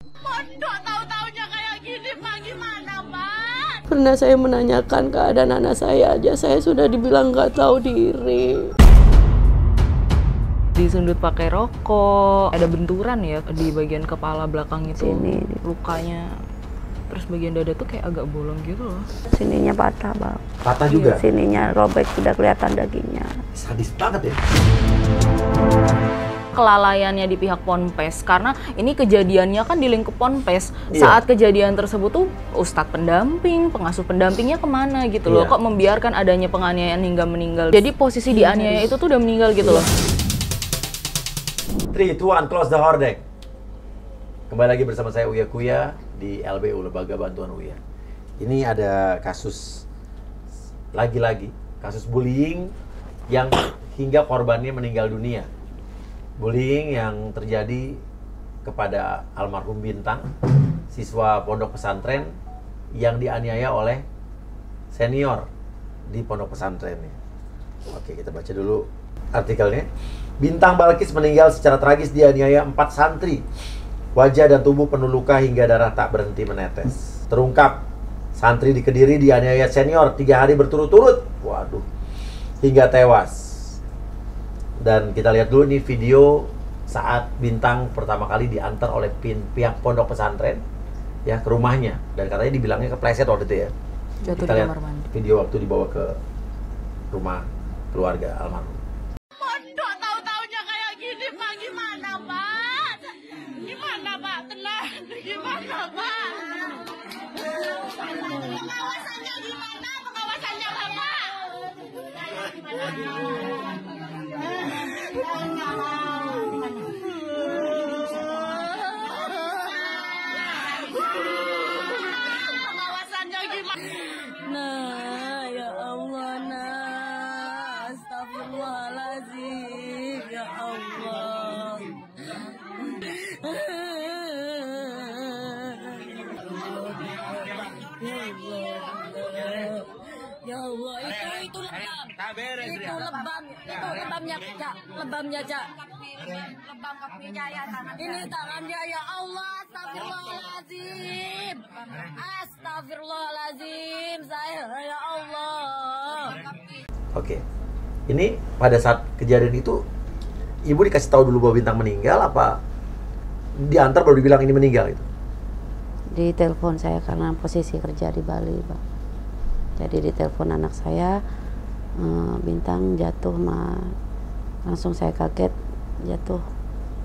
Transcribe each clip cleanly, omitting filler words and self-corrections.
Pondok tahu-taunya kayak gini, Pak. Gimana, Pak? Pernah saya menanyakan keadaan anak saya aja, saya sudah dibilang nggak tahu diri. Disundut pakai rokok, ada benturan ya di bagian kepala belakang itu. Sini. Lukanya. Terus bagian dada tuh kayak agak bolong gitu loh. Sininya patah, Bang. Patah juga? Sininya robek, sudah kelihatan dagingnya. Sadis banget ya? Kelalaiannya di pihak Ponpes, karena ini kejadiannya kan di lingkup Ponpes. Iya. Saat kejadian tersebut tuh ustadz pendamping, pengasuh pendampingnya kemana gitu loh. Iya. Kok membiarkan adanya penganiayaan hingga meninggal. Jadi posisi dianiaya itu tuh udah meninggal gitu loh. 3, 2, 1, close the hordek. Kembali lagi bersama saya Uya Kuya di LBU, Lembaga Bantuan Uya. Ini ada kasus, lagi-lagi kasus bullying yang hingga korbannya meninggal dunia. Bullying yang terjadi kepada almarhum Bintang, siswa pondok pesantren yang dianiaya oleh senior di pondok pesantrennya. Oke, kita baca dulu artikelnya. Bintang Balkis meninggal secara tragis dianiaya 4 santri. Wajah dan tubuh penuh luka hingga darah tak berhenti menetes. Terungkap, santri di Kediri dianiaya senior 3 hari berturut-turut. Waduh, hingga tewas. Dan kita lihat dulu nih video saat Bintang pertama kali diantar oleh pihak pondok pesantren ya ke rumahnya, dan katanya dibilangnya kepleset waktu itu ya. Jatuh Kita di lihat kamar mandi. video waktu dibawa ke rumah keluarga almarhum. Pondok tahu-taunya kayak gini, Pak. Gimana, Pak? Gimana, Pak? Tenang. Gimana, Pak? Pengawasannya gimana? Pengawasannya, Bapak? Pengawasannya gimana? Nah, ya Allah, nah. Astagfirullahaladzim, ya Allah. Ya Allah, itu lebam. Itu lebamnya, Cak. Lebamnya, Cak. Lebam kakinya ya, tangan. Ini tangannya, ya Allah, astagfirullahaladzim. Astagfirullahaladzim, saya, ya Allah. Oke. Ini pada saat kejadian itu ibu dikasih tahu dulu bahwa Bintang meninggal, apa diantar baru dibilang ini meninggal itu? Di telepon saya karena posisi kerja di Bali, Pak. Jadi di telepon anak saya, Bintang jatuh, Ma. Langsung saya kaget, jatuh.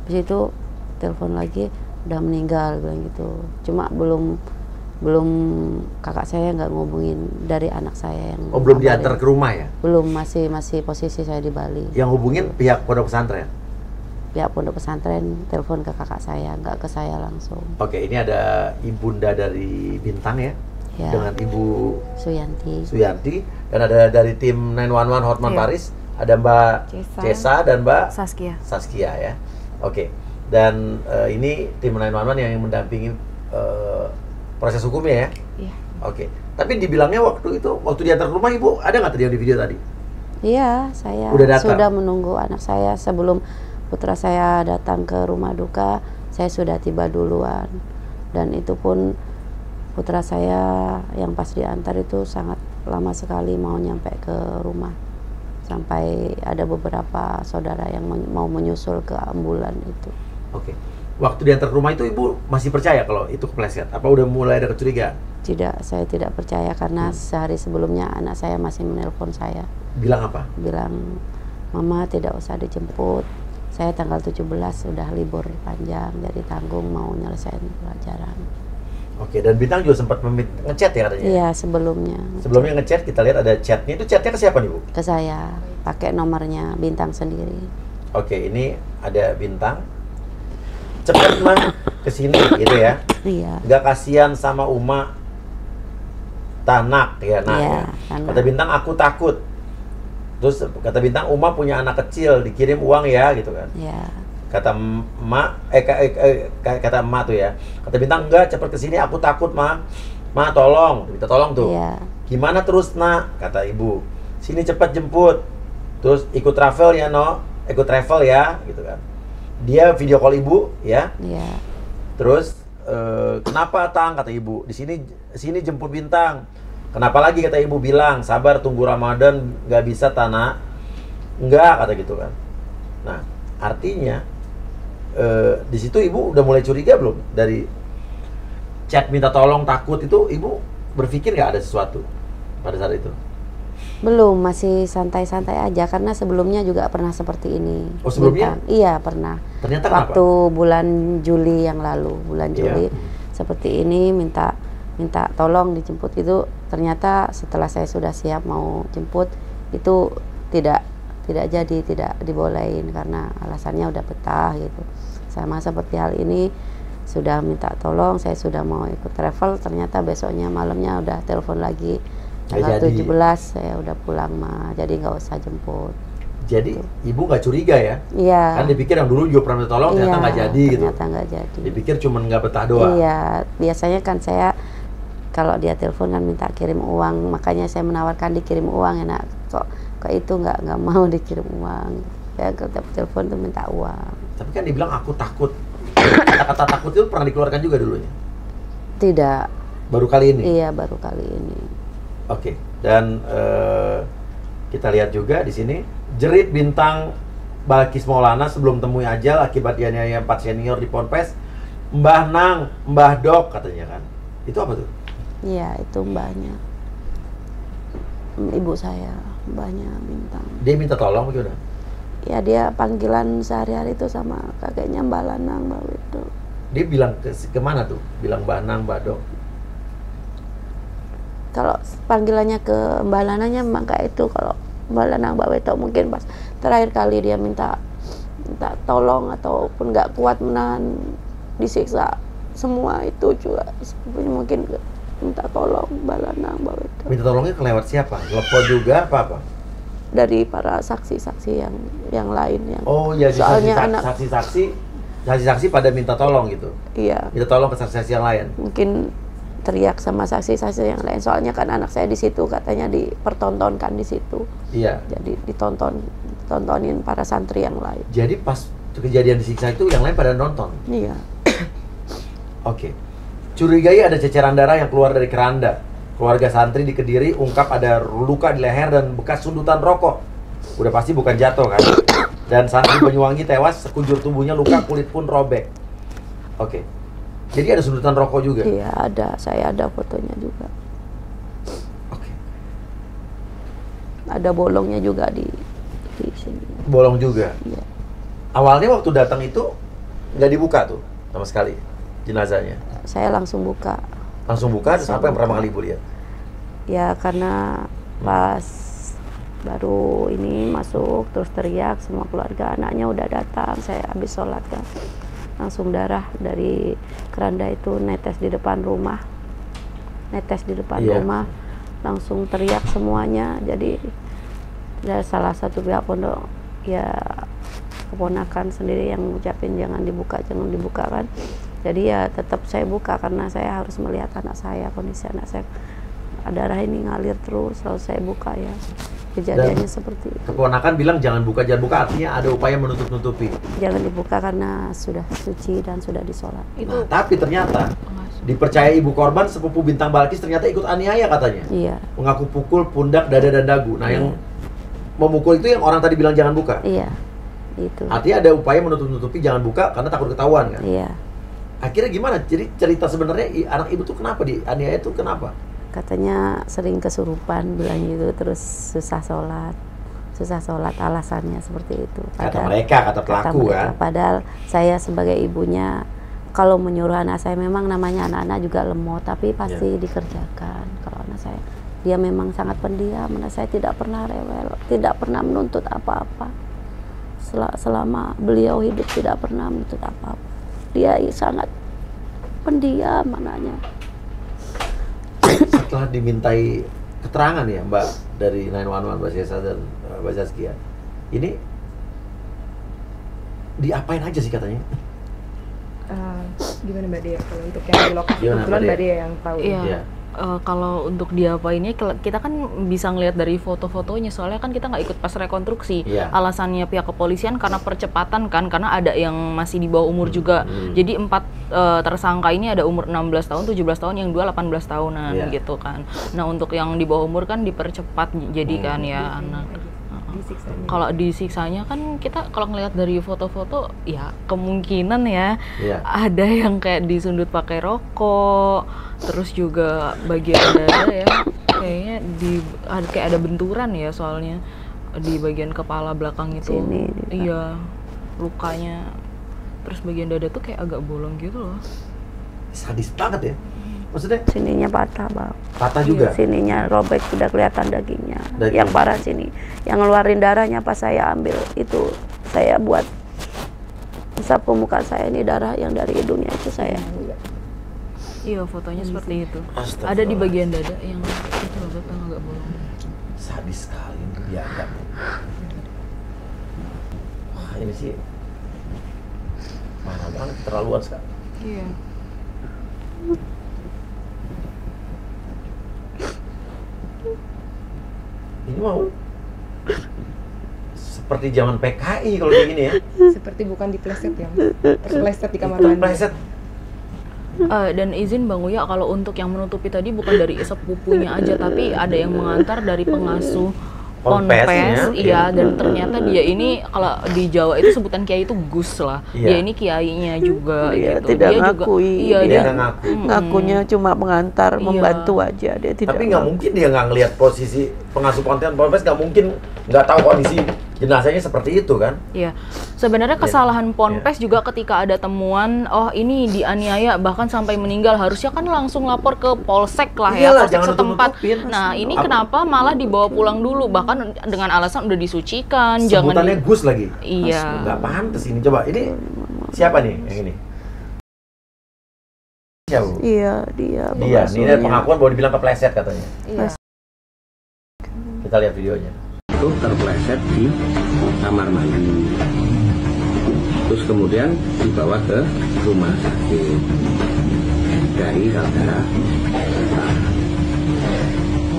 Habis itu telepon lagi, udah meninggal, bilang gitu. Cuma belum kakak saya nggak ngubungin dari anak saya yang Oh, belum ngabarin. diantar ke rumah ya? Belum, masih posisi saya di Bali. Yang hubungin pihak pondok pesantren? Pihak pondok pesantren telepon ke kakak saya, nggak ke saya langsung. Oke, ini ada ibunda dari Bintang ya? Ya. Dengan Ibu Suyanti. Suyanti. Dan ada dari tim 911 Hotman Iya. Paris. Ada Mbak Cesa dan Mbak Saskia. ya. Oke. Dan ini tim 911 yang mendampingi proses hukumnya ya? Iya. Oke. Tapi dibilangnya waktu diantar ke rumah Ibu, ada nggak tadi yang di video tadi? Iya, saya Udah datang? sudah menunggu anak saya sebelum putra saya datang ke rumah duka. Saya sudah tiba duluan, dan itu pun putra saya yang pas diantar itu sangat lama sekali mau nyampe ke rumah, sampai ada beberapa saudara yang mau menyusul ke ambulan itu. Oke. Waktu diantar ke rumah itu Ibu masih percaya kalau itu kepleset? Apa udah mulai ada kecurigaan? Tidak, saya tidak percaya karena sehari sebelumnya anak saya masih menelpon saya, Bilang apa? bilang, "Mama tidak usah dijemput, saya tanggal 17 sudah libur panjang, jadi tanggung mau nyelesain pelajaran." Oke, dan Bintang juga sempat ngechat ya katanya? Iya, sebelumnya Sebelumnya ngechat, kita lihat ada chatnya. Itu chatnya ke siapa nih, Bu? ke saya, pakai nomornya Bintang sendiri. Oke, ini ada Bintang. Cepet mah kesini gitu ya. Iya. Nggak kasihan sama Uma Tanak ya, nah Iya, ya. Tanak. Kata Bintang, aku takut. Terus kata Bintang, Uma punya anak kecil, dikirim uang ya gitu kan. Iya. Kata emak, kata emak tuh ya. Kata Bintang, enggak, cepet kesini, aku takut Ma. Ma tolong, minta tolong tuh. Iya. Gimana terus nak? Kata ibu, sini cepat jemput. Terus ikut travel ya no, ikut travel ya gitu kan. Dia video call ibu ya. Iya. Terus kenapa Tang, kata ibu, di sini jemput Bintang. Kenapa lagi, kata ibu, bilang sabar tunggu Ramadan, nggak bisa tanah, nggak, kata gitu kan. Nah artinya di situ ibu udah mulai curiga belum dari chat minta tolong takut itu, ibu berpikir nggak ada sesuatu pada saat itu? Belum, masih santai-santai aja karena sebelumnya juga pernah seperti ini. Oh, sebelumnya? Iya, pernah. Ternyata waktu kenapa? bulan Juli yang lalu, bulan Juli seperti ini minta tolong dijemput itu, ternyata setelah saya sudah siap mau jemput itu tidak jadi, tidak dibolehin karena alasannya udah betah gitu. Sama seperti hal ini, sudah minta tolong, saya sudah mau ikut travel, ternyata besoknya malamnya udah telepon lagi. Tanggal 17 saya udah pulang mah, jadi nggak usah jemput. Jadi ibu nggak curiga ya? Iya. Kan dipikir yang dulu juga pernah tolong, ternyata nggak jadi gitu. Ternyata nggak jadi. Dipikir cuma nggak betah doang. Iya, biasanya kan saya kalau dia telepon kan minta kirim uang, makanya saya menawarkan dikirim uang, enak. Kok itu nggak mau dikirim uang. Saya telepon tuh minta uang. Tapi kan dibilang aku takut. Kata-kata takut itu pernah dikeluarkan juga dulunya? Tidak. Baru kali ini? Iya, baru kali ini. Oke, dan kita lihat juga di sini jerit Bintang Balkis Maulana sebelum temui ajal akibat dianiaya 4 senior di Ponpes. Mbah Nang, Mbah Dok, katanya kan. Itu apa tuh? Iya, itu mbahnya. Ibu saya, mbahnya Bintang. Dia minta tolong bagaimana? Ya, dia panggilan sehari-hari itu sama kakeknya Mbah Lanang, Mbah Wedo. Dia bilang kemana tuh? Bilang Mbah Nang, Mbah Dok. Kalau panggilannya ke Mbak Lananya memang kayak itu. Kalau Mbak Lanang, Mbak Weto mungkin pas terakhir kali dia minta tolong ataupun nggak kuat menahan disiksa semua itu juga mungkin minta tolong Mbak Lanang, Mbak Weto. Minta tolongnya kelewat siapa? Telepon juga apa? Dari para saksi-saksi yang lain yang. Oh ya, soalnya saksi-saksi pada minta tolong gitu. Iya. Minta tolong ke saksi-saksi yang lain. Mungkin teriak sama saksi-saksi yang lain, soalnya kan anak saya di situ katanya dipertontonkan di situ. Iya. Jadi tontonin para santri yang lain. Jadi pas kejadian disiksa itu yang lain pada nonton. Iya. Oke. Curigai ada ceceran darah yang keluar dari keranda. Keluarga santri di Kediri ungkap ada luka di leher dan bekas sundutan rokok. Udah pasti bukan jatuh kan? Dan santri Banyuwangi tewas, sekujur tubuhnya luka, kulit pun robek. Oke. Jadi ada sundutan rokok juga? Iya, ada. Saya ada fotonya juga. Oke. Ada bolongnya juga di sini. Bolong juga? Iya. Awalnya waktu datang itu nggak dibuka tuh sama sekali jenazahnya? Saya langsung buka. Langsung buka, terus apa yang pertama kali Ibu lihat? Ya karena pas baru ini masuk terus teriak, semua keluarga anaknya udah datang. Saya habis sholat kan, langsung darah dari keranda itu netes di depan rumah, rumah, langsung teriak semuanya. Jadi dari salah satu pihak pondok, ya keponakan sendiri yang ngucapin jangan dibuka kan. Jadi ya tetap saya buka karena saya harus melihat anak saya, kondisi anak saya, darah ini ngalir terus, lalu saya buka ya. Kejadiannya seperti itu. Keponakan bilang jangan buka, artinya ada upaya menutup-nutupi. Jangan dibuka karena sudah suci dan sudah disolat. Nah, tapi ternyata dipercaya ibu korban sepupu Bintang Balkis ternyata ikut aniaya katanya. Iya. Mengaku pukul pundak, dada dan dagu. Nah, yang memukul itu yang orang tadi bilang jangan buka. Iya. Itu. Artinya ada upaya menutup-nutupi jangan buka karena takut ketahuan kan. Iya. Akhirnya gimana? Jadi cerita sebenarnya anak ibu tuh kenapa dianiaya itu kenapa? Katanya sering kesurupan bilang gitu, terus susah sholat alasannya seperti itu. Kata kata pelaku kan. Padahal saya sebagai ibunya kalau menyuruh anak saya, memang namanya anak-anak juga lemot, tapi pasti dikerjakan. Kalau anak saya, dia memang sangat pendiam. Anak saya tidak pernah rewel, tidak pernah menuntut apa-apa. Selama beliau hidup tidak pernah menuntut apa-apa. Dia sangat pendiam anaknya. Setelah dimintai keterangan ya Mbak dari 911 Mbak Sesa dan Mbak Zaskia, ini diapain aja sih katanya? Gimana Mbak Dia kalau untuk yang di lokasi? Gimana, Kebetulan Mbak Mbak Dia yang tahu. Iya. Ya. Kalau untuk diapainnya kita kan bisa ngelihat dari foto-fotonya, soalnya kan kita nggak ikut pas rekonstruksi. Iya. Alasannya pihak kepolisian karena percepatan kan, karena ada yang masih di bawah umur juga. Jadi 4 tersangka ini ada umur 16 tahun, 17 tahun, yang 2 18 tahunan Iya. gitu kan. Nah untuk yang di bawah umur kan dipercepat jadi kan ya anak. Kalau disiksanya kan kita kalau ngelihat dari foto-foto ya kemungkinan ya Iya. ada yang kayak disundut pakai rokok, terus juga bagian dada ya kayaknya kayak ada benturan ya, soalnya di bagian kepala belakang itu. Sini, Iya, lukanya. Terus bagian dada tuh kayak agak bolong gitu loh. Sadis banget ya. Maksudnya Sininya patah, Bang. patah juga. Sininya robek, sudah kelihatan dagingnya. Daging. Yang parah sini. Yang ngeluarin darahnya pas saya ambil itu, saya buat sapu muka saya, ini darah yang dari hidungnya itu saya. Iya, fotonya seperti itu. Astagfirullah. Ada di bagian dada yang itu loh, Beb, yang agak bolong. Sadis sekali untuk dianggap. Wah, ini sih parah banget, keterlaluan sekali. Iya. Ini mau seperti zaman PKI kalau kayak gini ya. Seperti bukan dipleset ya, terpleset di kamar mandi. Terpleset. Dan izin Bang Uya, kalau untuk yang menutupi tadi bukan dari sepupunya aja, tapi ada yang mengantar dari pengasuh Ponpes, Ponpes, ya. iya, dan ternyata dia ini kalau di Jawa itu sebutan kiai itu Gus lah. Iya. Dia ini kiainya juga Iya, gitu. tidak Dia ngakui. Iya, Dia dia nggak ngaku. Ngakunya cuma mengantar, Iya. membantu aja. Dia tidak. Tapi nggak mungkin dia nggak ngelihat posisi pengasuh Ponpes, nggak mungkin nggak tahu kondisi jenazahnya seperti itu kan. Iya, sebenarnya kesalahan Ponpes juga ketika ada temuan, oh ini dianiaya bahkan sampai meninggal, harusnya kan langsung lapor ke Polsek lah ya, Iyalah, Polsek jangan setempat. nutup-nutupin. Nah ini Apa? kenapa malah dibawa pulang dulu, bahkan dengan alasan udah disucikan, jangan Sebutannya Gus lagi. Iya. Nggak pantas ini. Coba ini siapa nih yang ini? Siapa? Bu? Iya, dia. Dia, ini pengasuhnya. pengakuan bahwa dibilang kepleset katanya. Iya. Kita lihat videonya. Itu terpleset di kamar mandi, terus kemudian dibawa ke rumah sakit dari saudara.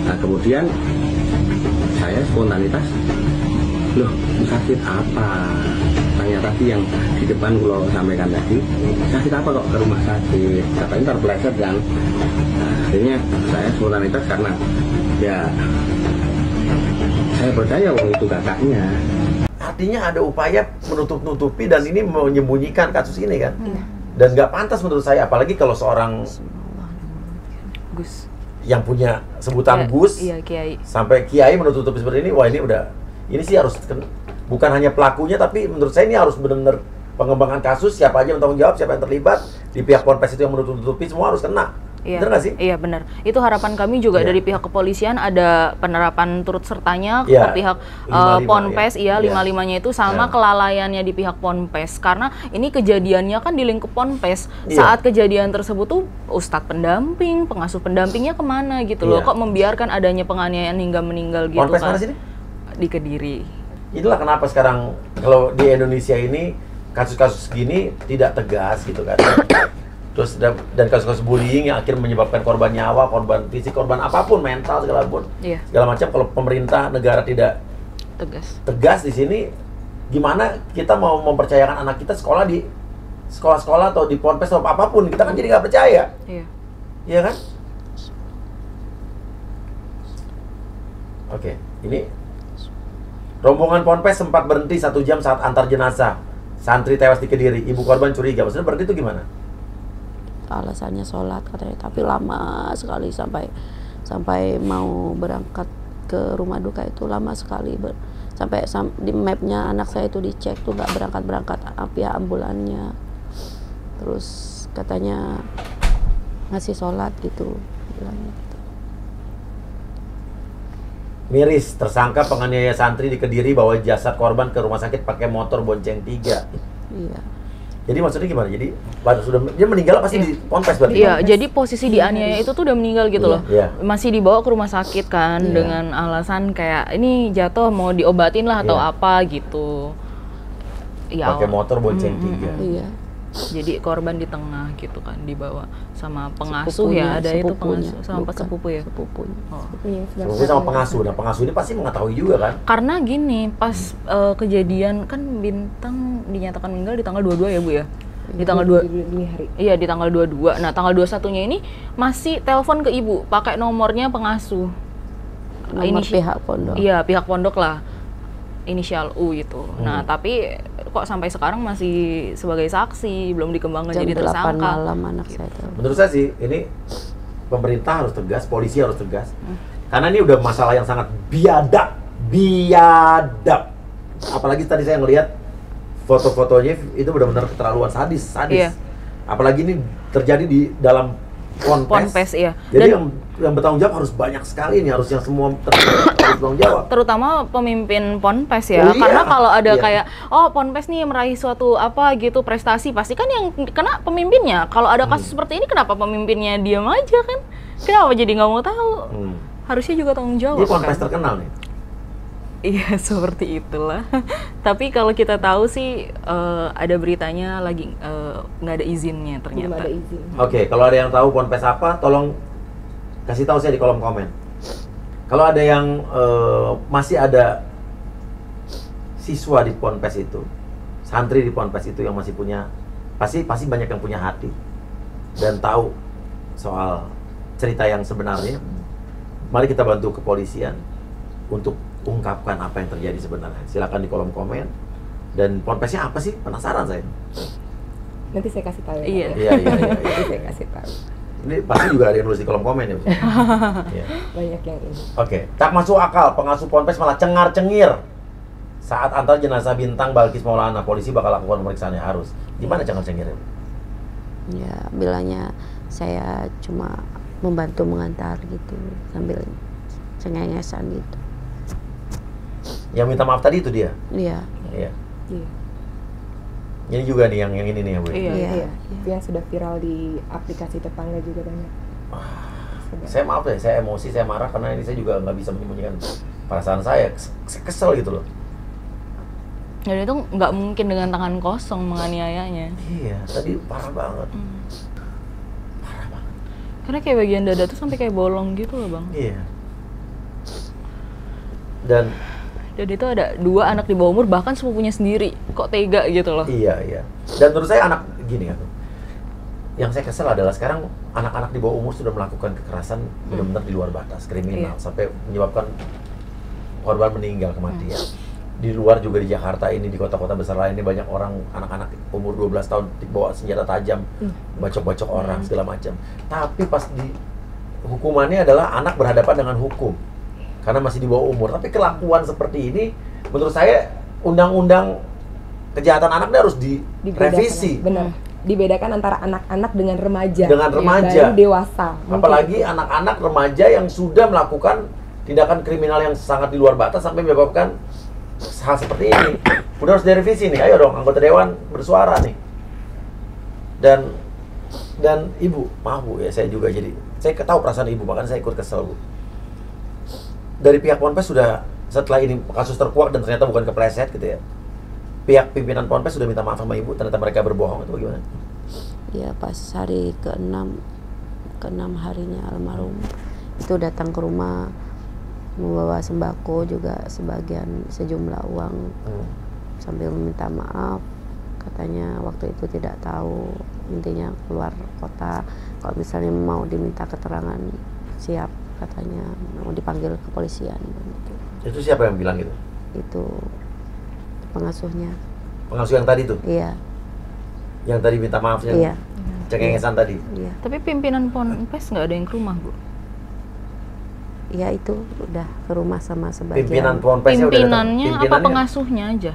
Nah kemudian saya spontanitas, loh sakit apa? Tanya tadi yang di depan kalau sampaikan tadi, sakit apa kok ke rumah sakit? Katanya terpleset kan. Nah, akhirnya saya spontanitas karena ya saya percaya wong itu kakaknya. Artinya ada upaya menutup-nutupi dan ini menyembunyikan kasus ini kan. Iya. Dan nggak pantas menurut saya, apalagi kalau seorang Gus. yang punya sebutan Iya, Gus Iya, kiai. sampai kiai menutup-nutupi seperti ini, wah ini sih harus bukan hanya pelakunya, tapi menurut saya ini harus benar-benar pengembangan kasus, siapa aja yang bertanggung jawab, siapa yang terlibat di pihak Ponpes itu yang menutup-nutupi, semua harus kena. Iya. Bener nggak sih? Iya benar. Itu harapan kami juga Iya. dari pihak kepolisian, ada penerapan turut sertanya Iya. ke pihak 55, Ponpes, ya. iya Iya. 55-nya itu sama Iya. kelalaiannya di pihak Ponpes, karena ini kejadiannya kan di lingkup Ponpes. Iya. Saat kejadian tersebut tuh ustadz pendamping, pengasuh pendampingnya kemana gitu loh? Iya. Kok membiarkan adanya penganiayaan hingga meninggal gitu Ponpes kan? mana sini? Di Kediri. Itulah kenapa sekarang kalau di Indonesia ini kasus-kasus gini tidak tegas gitu kan. Terus dan kasus-kasus bullying yang akhirnya menyebabkan korban nyawa, korban fisik, korban apapun, mental segala pun, Iya. segala macam. Kalau pemerintah negara tidak Tegas. tegas di sini, gimana kita mau mempercayakan anak kita sekolah di sekolah-sekolah atau di Ponpes atau apapun, kita kan jadi nggak percaya, Iya. iya kan? Oke, ini rombongan Ponpes sempat berhenti 1 jam saat antar jenazah santri tewas di Kediri. Ibu korban curiga, maksudnya berhenti itu gimana? Alasannya sholat katanya, tapi lama sekali sampai mau berangkat ke rumah duka itu lama sekali. Sampai di mapnya anak saya itu dicek tuh nggak berangkat pihak ambulannya. Terus katanya ngasih sholat gitu, bilangnya gitu. Miris, tersangka penganiaya santri di Kediri bawa jasad korban ke rumah sakit pakai motor bonceng 3. Iya. Jadi maksudnya gimana? Jadi sudah dia meninggal pasti di Ponpes berarti? Iya, jadi posisi dianiaya itu tuh udah meninggal gitu Iya, loh. iya. Masih dibawa ke rumah sakit kan Iya. dengan alasan kayak ini jatuh mau diobatin lah atau Iya. apa gitu. Ya. Pakai motor bonceng 3. Iya. Jadi korban di tengah gitu kan, dibawa sama pengasuh Sepupunya, ya, ada itu sepupunya. pengasuh sama Bukan, sepupu ya. Sepupunya. Oh. Yang sudah Sepupu sama pengasuh. Nah, pengasuh ini pasti mengetahui juga kan? Karena gini, pas kejadian kan Bintang dinyatakan meninggal di tanggal 22 ya Bu ya? Di tanggal 2 dini hari. Iya, di tanggal 22. Nah, tanggal 21-nya ini masih telepon ke ibu pakai nomornya pengasuh. Nomor pihak pondok. Iya, pihak pondok lah. Inisial U gitu. Nah, tapi kok sampai sekarang masih sebagai saksi, belum dikembangkan Jam jadi 8 tersangka. malam anak saya tahu. Menurut saya sih, ini pemerintah harus tegas, polisi harus tegas. Karena ini udah masalah yang sangat biadab. Apalagi tadi saya ngelihat foto-fotonya itu benar-benar keterlaluan sadis. Iya. Apalagi ini terjadi di dalam Ponpes, iya. Jadi Dan yang bertanggung jawab harus banyak sekali nih, harus yang semua harus bertanggung jawab. terutama pemimpin Ponpes ya, Oh, iya. karena kalau ada Iya. kayak Ponpes nih meraih suatu apa gitu prestasi, pasti kan yang kena pemimpinnya. Kalau ada kasus seperti ini, kenapa pemimpinnya diam aja kan? Kenapa jadi nggak mau tahu? Harusnya juga tanggung jawab. Ini Ponpes kan? terkenal nih. Iya, seperti itulah. Tapi kalau kita tahu sih ada beritanya lagi nggak ada izinnya Belum ternyata. ada izin. Oke, kalau ada yang tahu Ponpes apa, tolong kasih tahu saya di kolom komen. Kalau ada yang masih ada siswa di Ponpes itu, santri di Ponpes itu yang masih punya, pasti banyak yang punya hati dan tahu soal cerita yang sebenarnya. Mari kita bantu kepolisian untuk ungkapkan apa yang terjadi sebenarnya. Silakan di kolom komen. Dan Ponpesnya apa sih? Penasaran saya. Nanti saya kasih tahu ya. Iya. Pak, Iya. Nanti saya kasih tahu. Ini pasti juga ada yang nulis di kolom komen ya. Bu? Iya. Banyak yang ini. Oke, tak masuk akal pengasuh Ponpes malah cengar-cengir saat antar jenazah Bintang Balkis Maulana. Polisi bakal lakukan pemeriksaannya harus. Gimana cengar-cengirnya? Ya, bilangnya saya cuma membantu mengantar gitu sambil cengengesan gitu. Yang minta maaf tadi itu dia. Iya. Iya. Iya. Ini juga nih yang ini nih ya, Bu. Iya. Iya. Itu yang sudah viral di aplikasi tetangga juga banyak. Saya maaf ya, saya emosi, saya marah karena ini saya juga nggak bisa menyembunyikan perasaan saya. Kesel gitu loh. Dan itu nggak mungkin dengan tangan kosong menganiayanya. Iya, tadi parah banget. Parah banget. Karena kayak bagian dada tuh sampai kayak bolong gitu loh Bang. Iya. Dan itu ada 2 anak di bawah umur, bahkan sepupunya sendiri. Kok tega gitu loh. iya. Dan menurut saya anak gini kan. Yang saya kesel adalah sekarang anak-anak di bawah umur sudah melakukan kekerasan benar-benar di luar batas, kriminal, Iya. sampai menyebabkan korban meninggal, kematian. Di luar juga di Jakarta ini, di kota-kota besar lain ini banyak orang, anak-anak umur 12 tahun bawa senjata tajam, bacok-bacok orang segala macam. Tapi pas di hukumannya adalah anak berhadapan dengan hukum karena masih di bawah umur. Tapi kelakuan seperti ini menurut saya undang-undang kejahatan anak ini harus direvisi. Benar. Dibedakan antara anak-anak dengan remaja. Dengan remaja. Baru dewasa. Mungkin. Apalagi anak-anak remaja yang sudah melakukan tindakan kriminal yang sangat di luar batas sampai menyebabkan hal seperti ini. Udah harus direvisi nih. Ayo dong anggota dewan bersuara nih. Dan Ibu, maaf Bu ya, saya juga saya tahu perasaan Ibu, bahkan saya ikut kesel Bu. Dari pihak Ponpes sudah, setelah ini kasus terkuak dan ternyata bukan kepleset gitu ya, pihak pimpinan Ponpes sudah minta maaf sama Ibu, ternyata mereka berbohong, itu bagaimana? Ya pas hari ke-6 harinya almarhum itu datang ke rumah membawa sembako juga sebagian sejumlah uang sambil meminta maaf, katanya waktu itu tidak tahu, intinya keluar kota, kalau misalnya mau diminta keterangan siap, katanya mau dipanggil kepolisian gitu. Itu siapa yang bilang gitu? Itu pengasuhnya. Pengasuh yang tadi tuh? Iya. Yang tadi minta maaf, yang Iya. cengengesan tadi? Iya. Tapi pimpinan Ponpes nggak ada yang ke rumah, Bu? Iya, itu udah ke rumah sama sebagian. Pimpinan Ponpesnya udah datang? Pimpinannya apa pengasuhnya aja?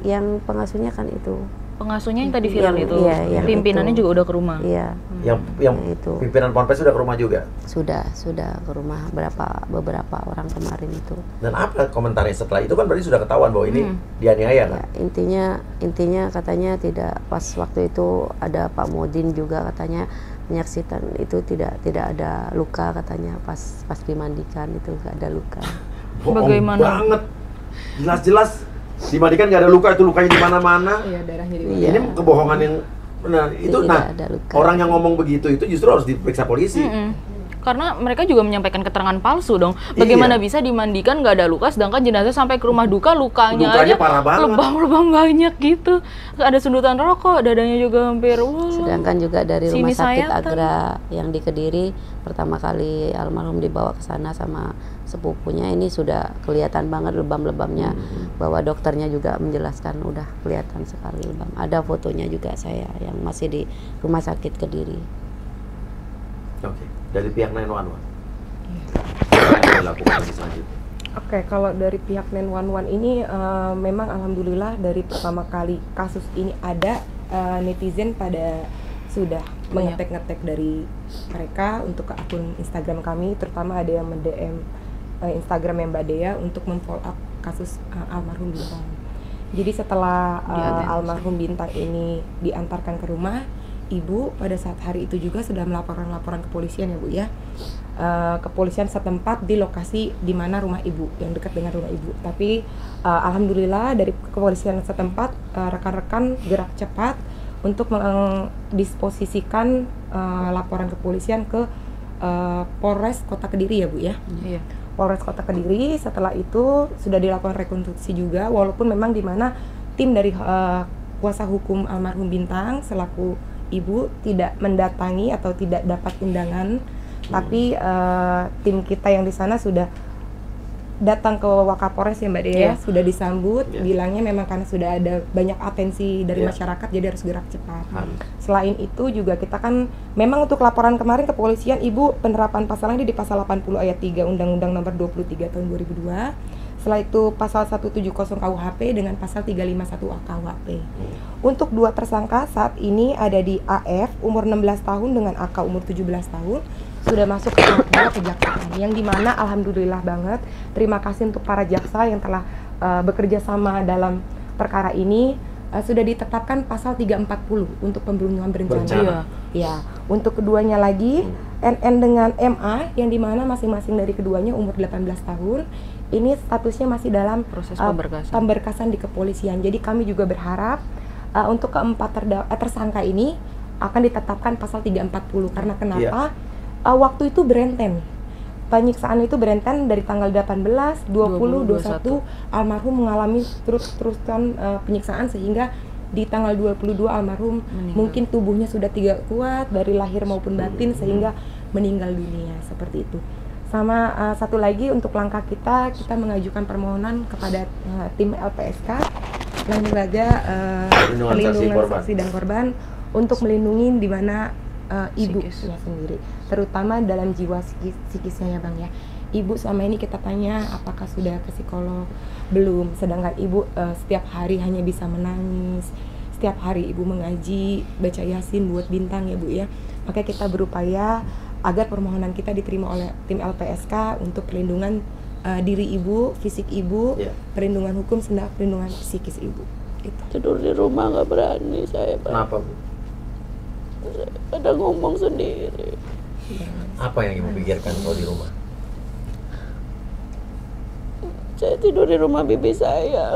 Yang pengasuhnya kan itu. Pengasuhnya yang tadi viral Yang- itu. iya, yang Pimpinannya itu. juga udah ke rumah. Iya, Yang itu. pimpinan Ponpes sudah ke rumah juga? Sudah ke rumah beberapa orang kemarin itu. Dan apa komentarnya setelah itu? Kan berarti sudah ketahuan bahwa ini dianiaya kan? Ya, intinya katanya tidak, pas waktu itu ada Pak Modin juga katanya menyaksikan itu tidak ada luka, katanya pas dimandikan itu nggak ada luka. Bohong Bagaimana? banget. Jelas-jelas Dimandikan nggak ada luka, itu lukanya di mana-mana. Iya, darahnya di Iya. Ini kebohongan yang benar. Itu Tidak nah ada luka. orang yang ngomong begitu itu justru harus diperiksa polisi. Karena mereka juga menyampaikan keterangan palsu dong. Bagaimana bisa dimandikan nggak ada luka, sedangkan jenazah sampai ke rumah duka lukanya Lukanya aja parah banget. lebam-lebam banyak gitu. Ada sundutan rokok, dadanya juga hampir. Wah. Sedangkan juga dari Sini rumah sakit sayatan. Agra yang di Kediri, pertama kali almarhum dibawa ke sana sama sepupunya, ini sudah kelihatan banget lebam-lebamnya, bahwa dokternya juga menjelaskan udah kelihatan sekali lebam. Ada fotonya juga saya yang masih di rumah sakit Kediri. Oke. Dari pihak 911. Apa yang dilakukan lagi selanjutnya? Oke, kalau dari pihak 911 ini memang alhamdulillah dari pertama kali kasus ini ada, netizen pada sudah mengetek-ngetek dari mereka untuk ke akun Instagram kami, terutama ada yang mendm Instagram Mbak Dea untuk memfollow up kasus almarhum Bintang. Jadi setelah almarhum Bintang ini diantarkan ke rumah, Ibu pada saat hari itu juga sudah melaporkan laporan kepolisian ya Bu ya, kepolisian setempat di lokasi di mana rumah Ibu, yang dekat dengan rumah Ibu. Tapi alhamdulillah dari kepolisian setempat rekan-rekan gerak cepat untuk mendisposisikan laporan kepolisian ke Polres Kota Kediri ya Bu ya. Iya. Polres Kota Kediri. Setelah itu sudah dilakukan rekonstruksi juga, walaupun memang di mana tim dari kuasa hukum almarhum Bintang selaku Ibu tidak mendatangi atau tidak dapat undangan, tapi tim kita yang di sana sudah datang ke Wakapolres ya Mbak Dea, sudah disambut, bilangnya memang karena sudah ada banyak atensi dari masyarakat, jadi harus gerak cepat. Selain itu juga kita kan memang untuk laporan kemarin kepolisian, Ibu penerapan pasalnya di pasal 80 ayat 3 Undang-Undang Nomor 23 tahun 2002. Setelah itu pasal 170 KUHP dengan pasal 351 KUHP. Untuk dua tersangka saat ini ada di AF umur 16 tahun dengan AK umur 17 tahun sudah masuk ke tahap 2 kejaksaan, yang dimana alhamdulillah banget, terima kasih untuk para jaksa yang telah bekerja sama dalam perkara ini. Sudah ditetapkan pasal 340 untuk pembunuhan berencana. Ya, untuk keduanya lagi NN dengan MA yang dimana masing-masing dari keduanya umur 18 tahun. Ini statusnya masih dalam Proses pemberkasan di kepolisian. Jadi kami juga berharap untuk keempat tersangka ini akan ditetapkan pasal 340. Karena kenapa? Waktu itu berenten. Penyiksaan itu berenten dari tanggal 18, 20, 21 almarhum mengalami terus-terusan penyiksaan, sehingga di tanggal 22 almarhum mungkin tubuhnya sudah tidak kuat dari lahir maupun batin sehingga meninggal dunia, seperti itu. Sama satu lagi untuk langkah kita mengajukan permohonan kepada tim LPSK Lembaga Perlindungan Saksi dan Korban untuk melindungi di mana ibunya sendiri, terutama dalam jiwa psikisnya ya Bang ya. Ibu selama ini kita tanya apakah sudah ke psikolog, belum, sedangkan ibu setiap hari hanya bisa menangis, setiap hari ibu mengaji, baca yasin buat Bintang ya Bu ya. Maka kita berupaya agar permohonan kita diterima oleh tim LPSK untuk perlindungan diri ibu, fisik ibu, perlindungan hukum, serta perlindungan psikis ibu. Itu. Tidur di rumah nggak berani saya, Pak. Kenapa Bu? Ada ngomong sendiri. Apa yang Ibu pikirkan kalau di rumah? Saya tidur di rumah bibi saya,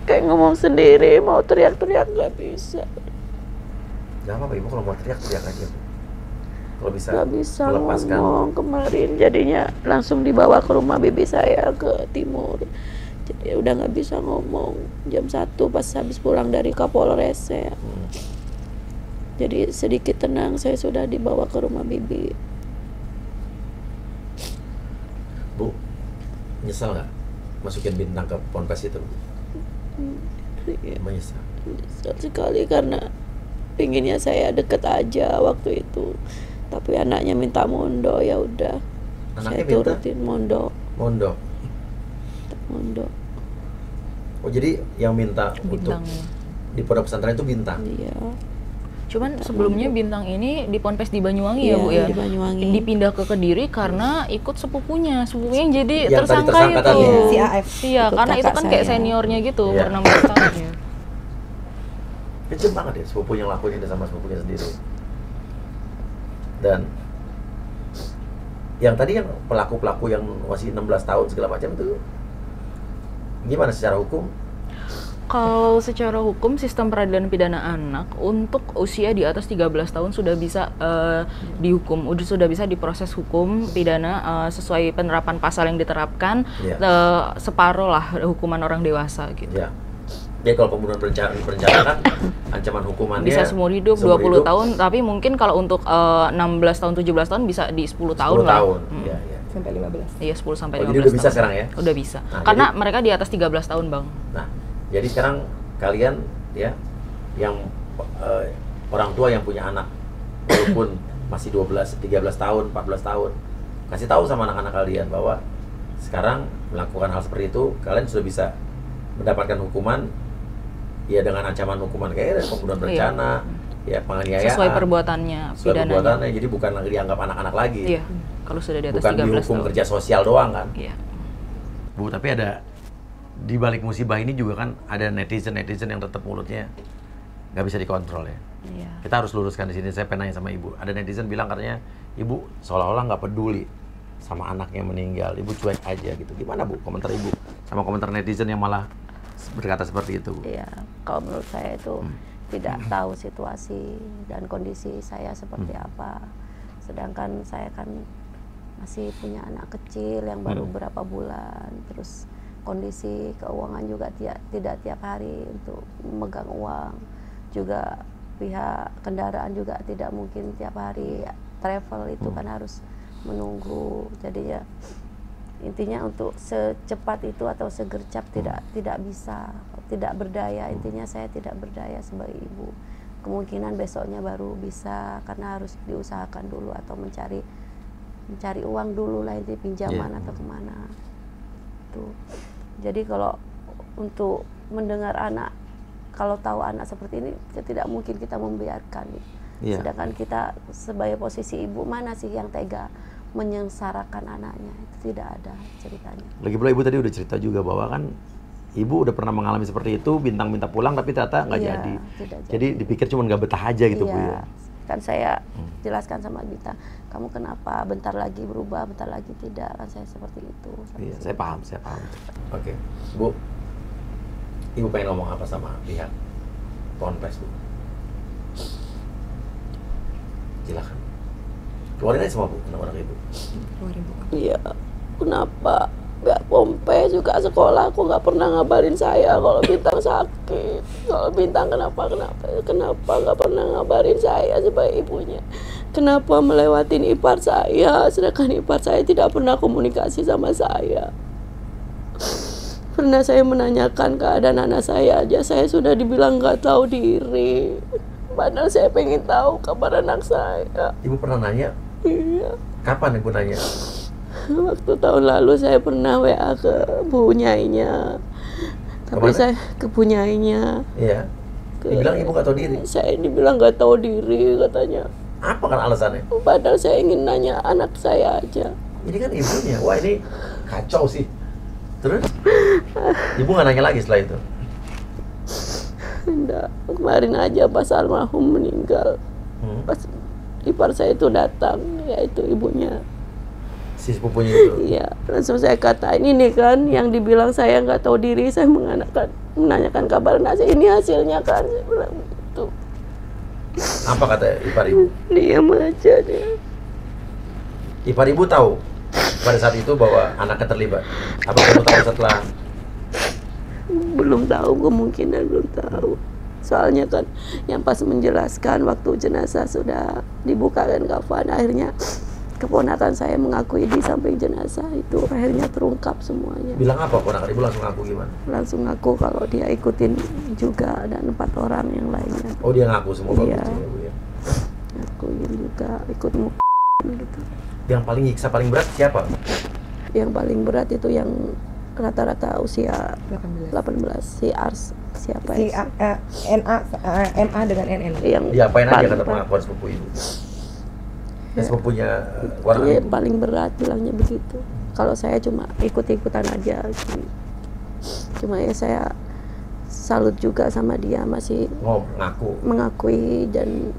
kayak ngomong sendiri, mau teriak-teriak nggak bisa. Gak apa-apa Ibu, kalau mau teriak-teriak aja Bu. Kalau bisa Nggak bisa melepaskan. ngomong kemarin, jadinya langsung dibawa ke rumah bibi saya ke timur. Jadi udah nggak bisa ngomong. Jam 1 pas habis pulang dari Kapolres ya. Jadi sedikit tenang, saya sudah dibawa ke rumah bibi. Bu, nyesal nggak masukin Bintang ke ponpes itu? Iya. Menyesal. Nyesal sekali karena pinginnya saya deket aja waktu itu. Tapi anaknya minta mondo, ya udah. Anaknya Saya minta? turutin mondo. Oh jadi yang minta untuk Bintang ya. di pondok pesantren itu Bintang? Iya. Cuman sebelumnya Bintang ini di Ponpes di Banyuwangi ya Iya, Bu ya. di Banyuwangi. Dipindah ke Kediri karena ikut sepupunya yang jadi Yang tadi tersangka tersangka itu. tadi. Si AF. Iya, Ikut karena itu kakak kan kayak saya. seniornya gitu, Iya. pernah tahun ya. Kejam banget ya sepupu yang lakuin itu sama sepupunya sendiri. Dan yang tadi yang pelaku-pelaku yang masih 16 tahun segala macam itu gimana secara hukum? Kalau secara hukum sistem peradilan pidana anak untuk usia di atas 13 tahun sudah bisa dihukum, sudah bisa diproses hukum pidana sesuai penerapan pasal yang diterapkan, separuh lah hukuman orang dewasa gitu. Ya. Jadi kalau pembunuhan berencana kan ancaman hukumannya bisa seumur hidup 20 tahun, tapi mungkin kalau untuk 16 tahun 17 tahun bisa di 10 tahun 10 lah. tahun. Iya, iya. Sampai 15. Iya, 10 sampai 15 jadi udah bisa tahun. sekarang ya? Udah bisa. Nah, karena jadi, mereka di atas 13 tahun, Bang. Nah, jadi sekarang kalian ya yang orang tua yang punya anak walaupun masih 12, 13 tahun, 14 tahun, kasih tahu sama anak-anak kalian bahwa sekarang melakukan hal seperti itu kalian sudah bisa mendapatkan hukuman ya dengan ancaman hukuman kayak pembunuhan berencana, ya penganiayaan. Sesuai perbuatannya, sesuai pidananya. perbuatannya, jadi bukan lagi dianggap anak-anak lagi. Iya. Kalau sudah di atas bukan 13 dihukum tahun. kerja sosial doang kan. Iya. Bu, tapi ada di balik musibah ini juga kan ada netizen yang tetap mulutnya nggak bisa dikontrol ya. Iya. Kita harus luruskan di sini. Saya pengen nanya sama ibu. Ada netizen bilang katanya ibu seolah-olah nggak peduli sama anaknya meninggal. Ibu cuek aja gitu. Gimana Bu komentar ibu sama komentar netizen yang malah berkata seperti itu, Bu? Iya, kalau menurut saya itu tidak tahu situasi dan kondisi saya seperti apa. Sedangkan saya kan masih punya anak kecil yang baru berapa bulan, terus kondisi keuangan juga tidak tiap hari untuk memegang uang, juga pihak kendaraan juga tidak mungkin tiap hari travel, itu kan harus menunggu. Jadinya intinya untuk secepat itu atau segercep tidak bisa, tidak berdaya. Intinya saya tidak berdaya sebagai ibu. Kemungkinan besoknya baru bisa karena harus diusahakan dulu atau mencari uang dulu lah, inti pinjaman atau kemana tuh. Jadi kalau untuk mendengar anak, kalau tahu anak seperti ini tidak mungkin kita membiarkan. Sedangkan kita sebagai posisi ibu, mana sih yang tega menyengsarakan anaknya? Itu tidak ada ceritanya. Lagi pula ibu tadi udah cerita juga bahwa kan ibu udah pernah mengalami seperti itu, Bintang minta pulang tapi ternyata nggak jadi. Jadi dipikir cuma nggak betah aja gitu, Bu ya. Kan saya jelaskan sama Bintang, kamu kenapa bentar lagi berubah, bentar lagi tidak, kan saya seperti itu. Iya, saya paham. Oke, Bu, ibu pengen ngomong apa sama pihak Ponpes, Bu? Silakan. Keluarin aja semua, Bu, anak-anak ibu. Keluarin, Bu. Iya, kenapa pihak Pompe juga sekolah aku nggak pernah ngabarin saya kalau Bintang sakit, kalau Bintang kenapa nggak pernah ngabarin saya sebagai ibunya, kenapa melewatin ipar saya, sedangkan ipar saya tidak pernah komunikasi sama saya. Pernah saya menanyakan keadaan anak saya aja, saya sudah dibilang nggak tahu diri, padahal saya pengen tahu kabar anak saya. Ibu pernah nanya? Iya. Kapan ibu nanya? Waktu tahun lalu saya pernah WA ke Bu Nyainya. Tapi saya ke Bu Nyainya. Iya. Dibilang ibu nggak tahu diri. Saya dibilang nggak tahu diri katanya. Apa kan alasannya? Padahal saya ingin nanya anak saya aja. Ini kan ibunya. Wah, ini kacau sih. Terus? Ibu nggak nanya lagi setelah itu? Enggak. Kemarin aja pas almarhum meninggal. Pas ipar saya itu datang, yaitu ibunya. Si sepupunya itu? Iya, langsung saya katain, ini kan yang dibilang saya nggak tahu diri, saya menanyakan kabar anak saya, ini hasilnya kan, saya bilang gitu. Apa kata ipar ibu? Diam aja dia. Ipar ibu tahu pada saat itu bahwa anaknya terlibat? Apa baru tahu setelah? Belum tahu, kemungkinan belum tahu. Soalnya kan yang pas menjelaskan waktu jenazah sudah dibukakan kafan, akhirnya keponakan saya mengakui di samping jenazah itu, akhirnya terungkap semuanya. Bilang apa ponakan ibu, langsung ngaku gimana? Langsung ngaku kalau dia ikutin juga dan 4 orang yang lainnya. Oh, dia ngaku semua iya. Bagusnya, Bu ya? Ngakuin juga, ikut gitu. Yang paling nyiksa paling berat siapa? Yang paling berat itu yang rata-rata usia 18. si Ars, siapa Si ya? MA dengan NN. Yang Diapain aja paling kata berat. pengakuan sepupu ibu? Sepupunya orang Iya, ibu? paling berat bilangnya begitu. Kalau saya cuma ikut-ikutan aja gitu. Cuma ya saya salut juga sama dia, masih ngaku. mengakui dan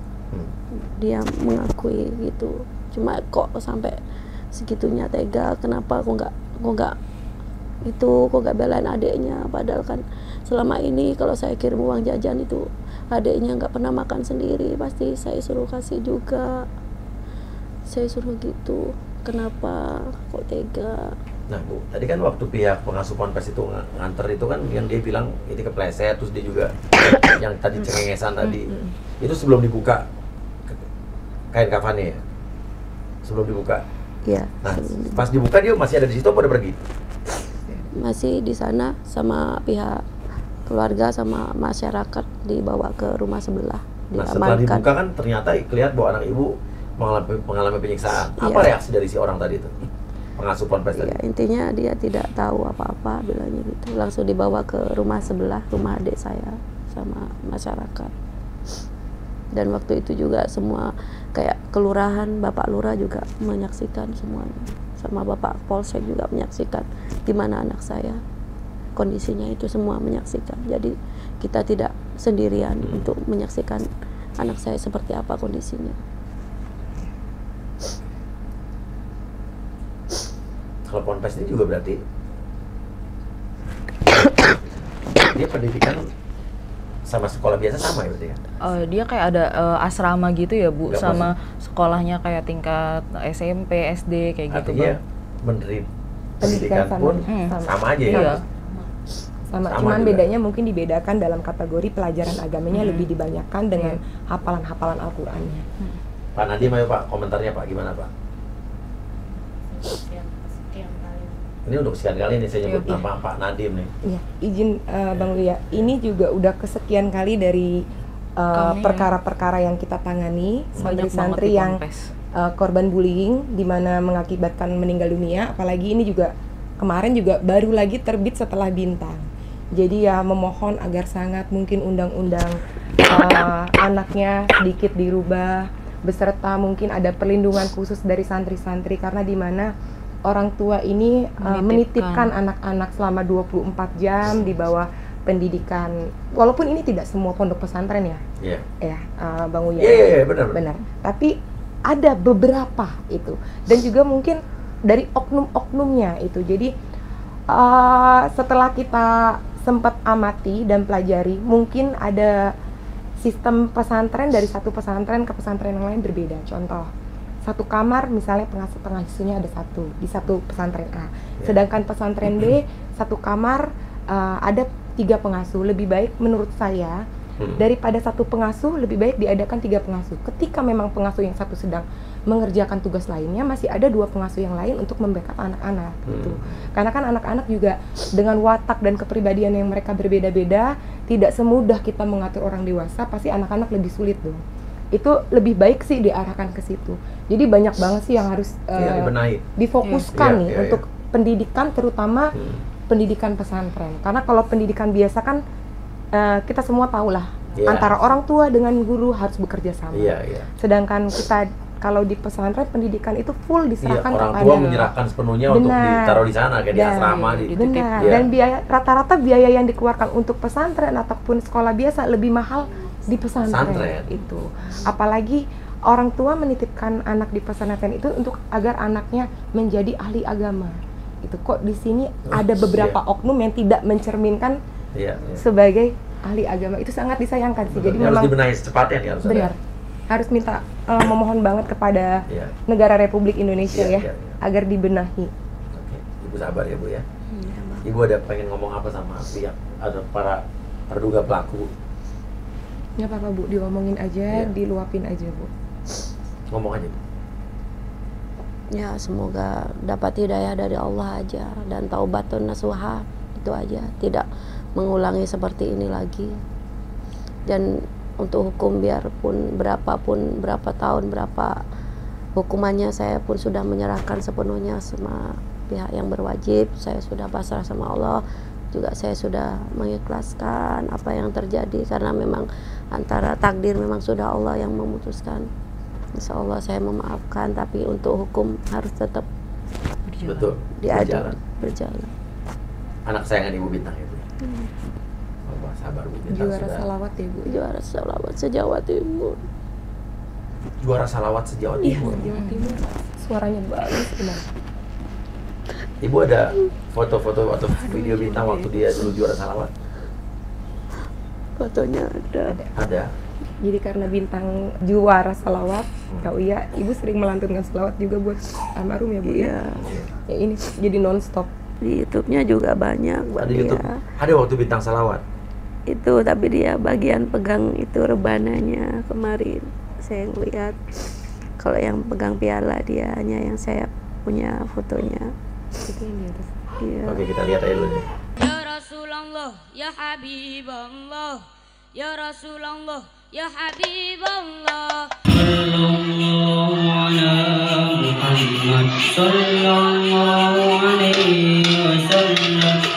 dia mengakui gitu. Cuma kok sampai segitunya tega, kenapa aku nggak itu kok gak belain adiknya, padahal kan selama ini kalau saya kirim uang jajan itu adiknya nggak pernah makan sendiri, pasti saya suruh kasih juga, saya suruh gitu. Kenapa kok tega? Nah Bu, tadi kan waktu pihak pengasuh ponpes itu nganter itu kan yang dia bilang ini kepleset, terus dia juga yang tadi cengengesan tadi, itu sebelum dibuka kain kafannya ya? Sebelum dibuka? Iya. Nah pas dibuka dia masih ada di situ apa udah pergi? Masih di sana sama pihak keluarga sama masyarakat, dibawa ke rumah sebelah, Nah setelah diamankan. dibuka kan ternyata kelihatan bahwa anak ibu mengalami penyiksaan. Apa Iya. reaksi dari si orang tadi itu? Pengasuh ponpes tadi? Ya, intinya dia tidak tahu apa-apa, bilangnya gitu. Langsung dibawa ke rumah sebelah, rumah adik saya sama masyarakat. Dan waktu itu juga semua kayak kelurahan, Bapak Lurah juga menyaksikan semuanya. Sama Bapak Polsek juga menyaksikan gimana anak saya. Kondisinya itu semua menyaksikan. Jadi kita tidak sendirian untuk menyaksikan anak saya seperti apa kondisinya. Kalau ponpes ini juga berarti dia pendidikan sama sekolah biasa sama ya berarti ya? Dia kayak ada asrama gitu ya Bu, Nggak, sama sekolahnya kayak tingkat SMP, SD kayak gitu Artinya Bang. menteri Pendidikan pendidikan pun sama aja ya? Iya. Sama, Sama cuman juga. bedanya mungkin dibedakan dalam kategori pelajaran agamanya lebih dibanyakan dengan hafalan-hafalan Al-Qur'annya. Pak Nadim ayo Pak, komentarnya Pak, gimana Pak? Ini untuk sekian kali nih saya nyebut Iya. nama Pak Nadim nih. Iya, izin Bang Lia, ini juga udah kesekian kali dari Kami- perkara-perkara yang kita tangani, Banyak banget santri-santri di yang Ponpes. korban bullying di mana mengakibatkan meninggal dunia, apalagi ini juga kemarin juga baru lagi terbit setelah Bintang. Jadi ya memohon agar sangat mungkin undang-undang anaknya sedikit dirubah, beserta mungkin ada perlindungan khusus dari santri-santri karena di mana orang tua ini menitipkan anak-anak selama 24 jam di bawah pendidikan. Walaupun ini tidak semua pondok pesantren ya. Iya. Ya, Bang Uya. Iya, benar. Benar. Tapi ada beberapa itu dan juga mungkin dari oknum-oknumnya itu. Jadi setelah kita sempat amati dan pelajari, mungkin ada sistem pesantren dari satu pesantren ke pesantren yang lain berbeda. Contoh, satu kamar misalnya pengasuhnya ada satu di satu pesantren A, sedangkan pesantren B satu kamar ada 3 pengasuh. Lebih baik menurut saya daripada satu pengasuh, lebih baik diadakan 3 pengasuh. Ketika memang pengasuh yang satu sedang mengerjakan tugas lainnya, masih ada 2 pengasuh yang lain untuk membackup anak-anak gitu. Karena kan anak-anak juga dengan watak dan kepribadian yang mereka berbeda-beda, tidak semudah kita mengatur orang dewasa, pasti anak-anak lebih sulit dong. Itu lebih baik sih diarahkan ke situ. Jadi banyak banget sih yang harus dibenahi. difokuskan Iya, nih iya, untuk pendidikan, terutama pendidikan pesantren. Karena kalau pendidikan biasa kan kita semua tahu lah, antara orang tua dengan guru harus bekerja sama. Iya. Sedangkan kita kalau di pesantren pendidikan itu full Iya, diserahkan orang kepada tua menyerahkan sepenuhnya untuk Benar. ditaruh di sana kayak di Dan- asrama di. Benar. Iya. Dan biaya rata-rata biaya yang dikeluarkan untuk pesantren ataupun sekolah biasa lebih mahal di pesantren Pesantren. itu. Apalagi orang tua menitipkan anak di pesantren itu untuk agar anaknya menjadi ahli agama. Itu kok di sini ada beberapa oknum yang tidak mencerminkan Iya. sebagai ahli agama, itu sangat disayangkan sih. Jadi Ini harus memang dibenahi secepatnya nih harus benar harus minta memohon banget kepada Iya. negara Republik Indonesia Iya, ya iya. agar dibenahi. Oke, Ibu sabar ya Bu ya. Ibu ada pengen ngomong apa sama pihak ada para terduga pelaku? Nggak apa-apa Bu, diomongin aja, Iya. diluapin aja Bu. Ngomong aja Bu. Ya semoga dapat hidayah dari Allah aja dan taubatun nasuha, itu aja, tidak mengulangi seperti ini lagi. Dan untuk hukum biarpun berapa tahun berapa hukumannya, saya pun sudah menyerahkan sepenuhnya sama pihak yang berwajib. Saya sudah pasrah sama Allah, juga saya sudah mengikhlaskan apa yang terjadi karena memang antara takdir memang sudah Allah yang memutuskan. Insya Allah saya memaafkan, tapi untuk hukum harus tetap Betul. diadu berjalan. Anak sayangan Ibu Bintang itu. Bapak sabar Bu Bintang Juara sudah. salawat ya Bu. Juara salawat se-Jawa Timur. Juara salawat se-Jawa Iya, Timur. Jawa Timur. Suaranya bagus benar. Ibu ada foto-foto atau video Bintang waktu dia dulu juara salawat? Fotonya ada. Ada. Jadi karena Bintang juara salawat, Kak Uya, Ibu sering melantunkan salawat juga buat almarhum ya Bu ya? Ya ini jadi non-stop. Di YouTube-nya juga banyak buat Ada YouTube. dia. Ada waktu Bintang salawat. Itu tapi dia bagian pegang itu rebananya kemarin saya lihat. Kalau yang pegang piala dia hanya yang saya punya fotonya. Itu yang di atas. Iya. Oke, kita lihat aja dulu nih. Ya Rasulullah, ya Habiballah, ya Rasulullah, ya Habiballah.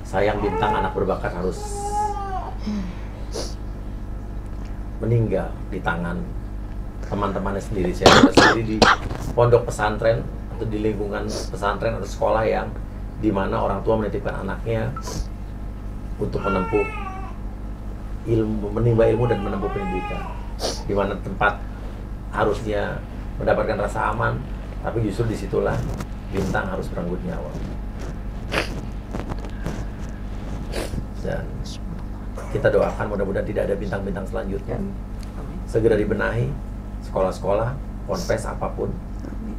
Sayang Bintang anak berbakat harus meninggal di tangan teman-temannya sendiri. Saya sendiri di pondok pesantren atau di lingkungan pesantren atau sekolah yang dimana orang tua menitipkan anaknya untuk menempuh ilmu, menimba ilmu dan menempuh pendidikan, di mana tempat harusnya mendapatkan rasa aman, tapi justru disitulah Bintang harus beranggut nyawa. Dan kita doakan mudah-mudahan tidak ada bintang-bintang selanjutnya. Segera dibenahi sekolah-sekolah, ponpes apapun,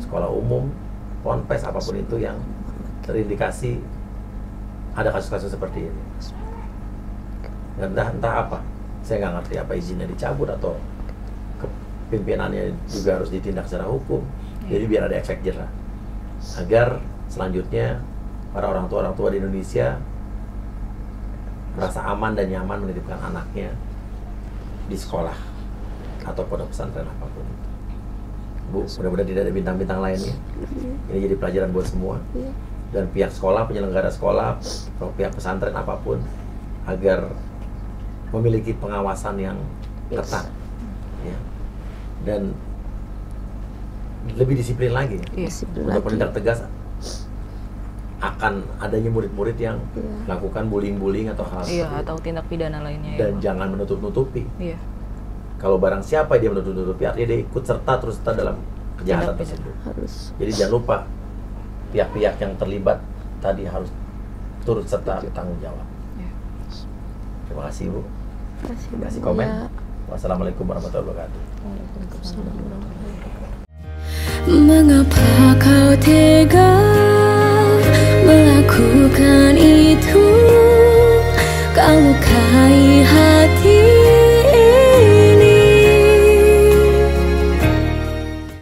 sekolah umum, ponpes apapun itu yang terindikasi ada kasus-kasus seperti ini. Dan entah apa, saya nggak ngerti apa izinnya dicabut atau pimpinannya juga harus ditindak secara hukum. Jadi biar ada efek jerah, agar selanjutnya para orang tua di Indonesia merasa aman dan nyaman menitipkan anaknya di sekolah atau pondok pesantren apapun. Bu, mudah-mudahan tidak ada bintang-bintang lainnya. Ini jadi pelajaran buat semua. Dan pihak sekolah, penyelenggara sekolah, atau pihak pesantren apapun, agar memiliki pengawasan yang ketat, ya. Dan lebih disiplin lagi, untuk menindak tegas akan adanya murid-murid yang melakukan bullying atau hal seperti itu. Atau tindak pidana lainnya. Dan jangan menutup-nutupi. Iya. Kalau barang siapa dia menutup-nutupi, artinya dia ikut serta dalam kejahatan tersebut. Jadi jangan lupa pihak-pihak yang terlibat tadi harus turut serta bertanggung jawab. Terima kasih Bu. Terima kasih komen. Wassalamualaikum warahmatullahi wabarakatuh. Mengapa kau tega melakukan itu?